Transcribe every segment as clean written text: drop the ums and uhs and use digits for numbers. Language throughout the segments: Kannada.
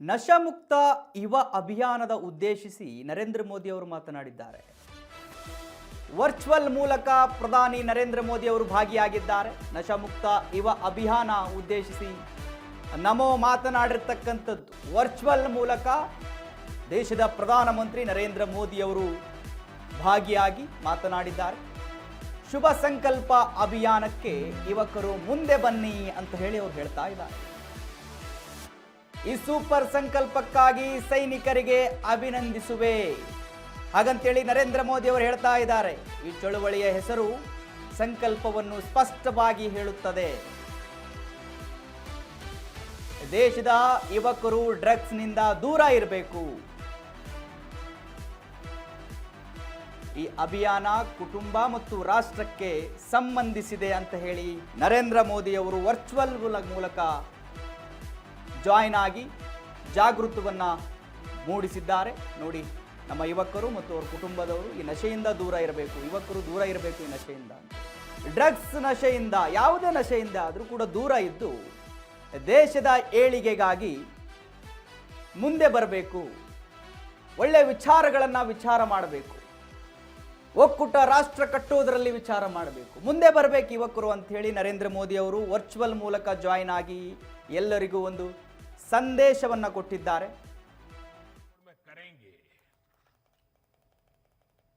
ನಶಾಮುಕ್ತ ಯುವ ಅಭಿಯಾನದ ಉದ್ದೇಶಿಸಿ ನರೇಂದ್ರ ಮೋದಿ ಅವರು ಮಾತನಾಡಿದ್ದಾರೆ. ವರ್ಚುವಲ್ ಮೂಲಕ ಪ್ರಧಾನಿ ನರೇಂದ್ರ ಮೋದಿ ಅವರು ಭಾಗಿಯಾಗಿದ್ದಾರೆ. ನಶಾಮುಕ್ತ ಯುವ ಅಭಿಯಾನ ಉದ್ದೇಶಿಸಿ ನಮೋ ಮಾತನಾಡಿರ್ತಕ್ಕಂಥದ್ದು ವರ್ಚುವಲ್ ಮೂಲಕ ದೇಶದ ಪ್ರಧಾನಮಂತ್ರಿ ನರೇಂದ್ರ ಮೋದಿ ಅವರು ಭಾಗಿಯಾಗಿ ಮಾತನಾಡಿದ್ದಾರೆ. ಶುಭ ಸಂಕಲ್ಪ ಅಭಿಯಾನಕ್ಕೆ ಯುವಕರು ಮುಂದೆ ಬನ್ನಿ ಅಂತ ಹೇಳಿ ಅವರು ಹೇಳ್ತಾ ಇದ್ದಾರೆ. ಈ ಸೂಪರ್ ಸಂಕಲ್ಪಕ್ಕಾಗಿ ಸೈನಿಕರಿಗೆ ಅಭಿನಂದಿಸುವೆ ಹಾಗಂತೇಳಿ ನರೇಂದ್ರ ಮೋದಿ ಅವರು ಹೇಳ್ತಾ ಇದ್ದಾರೆ. ಈ ಚಳುವಳಿಯ ಹೆಸರು ಸಂಕಲ್ಪವನ್ನು ಸ್ಪಷ್ಟವಾಗಿ ಹೇಳುತ್ತದೆ. ದೇಶದ ಯುವಕರು ಡ್ರಗ್ಸ್ನಿಂದ ದೂರ ಇರಬೇಕು. ಈ ಅಭಿಯಾನ ಕುಟುಂಬ ಮತ್ತು ರಾಷ್ಟ್ರಕ್ಕೆ ಸಂಬಂಧಿಸಿದೆ ಅಂತ ಹೇಳಿ ನರೇಂದ್ರ ಮೋದಿ ಅವರು ವರ್ಚುವಲ್ ಮೂಲಕ ಜಾಯಿನ್ ಆಗಿ ಜಾಗೃತವನ್ನು ಮೂಡಿಸಿದ್ದಾರೆ. ನೋಡಿ, ನಮ್ಮ ಯುವಕರು ಮತ್ತು ಅವರ ಕುಟುಂಬದವರು ಈ ನಶೆಯಿಂದ ದೂರ ಇರಬೇಕು. ಯುವಕರು ದೂರ ಇರಬೇಕು ಈ ನಶೆಯಿಂದ, ಡ್ರಗ್ಸ್ ನಶೆಯಿಂದ, ಯಾವುದೇ ನಶೆಯಿಂದ ಆದರೂ ಕೂಡ ದೂರ ಇದ್ದು ದೇಶದ ಏಳಿಗೆಗಾಗಿ ಮುಂದೆ ಬರಬೇಕು. ಒಳ್ಳೆಯ ವಿಚಾರಗಳನ್ನು ವಿಚಾರ ಮಾಡಬೇಕು. ಒಕ್ಕೂಟ ರಾಷ್ಟ್ರ ಕಟ್ಟುವುದರಲ್ಲಿ ವಿಚಾರ ಮಾಡಬೇಕು. ಮುಂದೆ ಬರಬೇಕು ಯುವಕರು ಅಂತ ಹೇಳಿ ನರೇಂದ್ರ ಮೋದಿ ಅವರು ವರ್ಚುವಲ್ ಮೂಲಕ ಜಾಯಿನ್ ಆಗಿ ಎಲ್ಲರಿಗೂ ಒಂದು ಸಂದೇಶವನ್ನು ಕೊಟ್ಟಿದ್ದಾರೆ.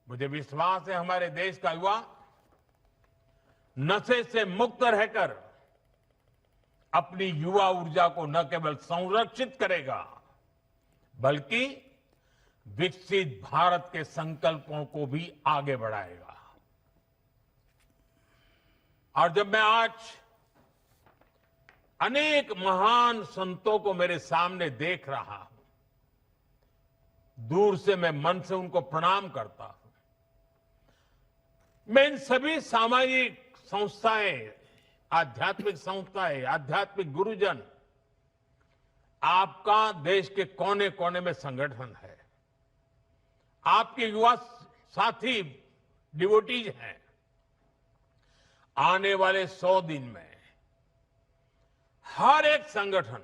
मुझे विश्वास है हमारे देश का युवा नशे से मुक्त रहकर अपनी युवा ऊर्जा को न केवल संरक्षित करेगा बल्कि विकसित भारत के संकल्पों को भी आगे बढ़ाएगा. और जब मैं आज अनेक महान संतों को मेरे सामने देख रहा हूं, दूर से मैं मन से उनको प्रणाम करता हूं. मैं इन सभी सामाजिक संस्थाएं, आध्यात्मिक संस्थाएं, आध्यात्मिक गुरुजन, आपका देश के कोने कोने में संगठन है, आपके युवा साथी डिवोटीज हैं. आने वाले 100 दिन में हर एक संगठन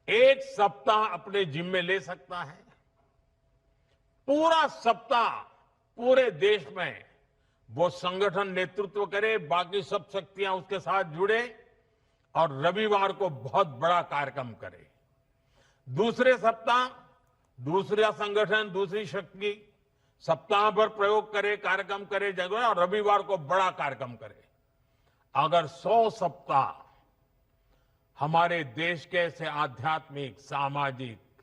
एक सप्ताह अपने जिम्मे ले सकता है. पूरा सप्ताह पूरे देश में वो संगठन नेतृत्व करे, बाकी सब शक्तियां उसके साथ जुड़े और रविवार को बहुत बड़ा कार्यक्रम करे. दूसरे सप्ताह दूसरा संगठन, दूसरी शक्ति सप्ताह भर प्रयोग करे, कार्यक्रम करे जगह, और रविवार को बड़ा कार्यक्रम करे. अगर 100 सप्ताह हमारे देश के ऐसे आध्यात्मिक, सामाजिक,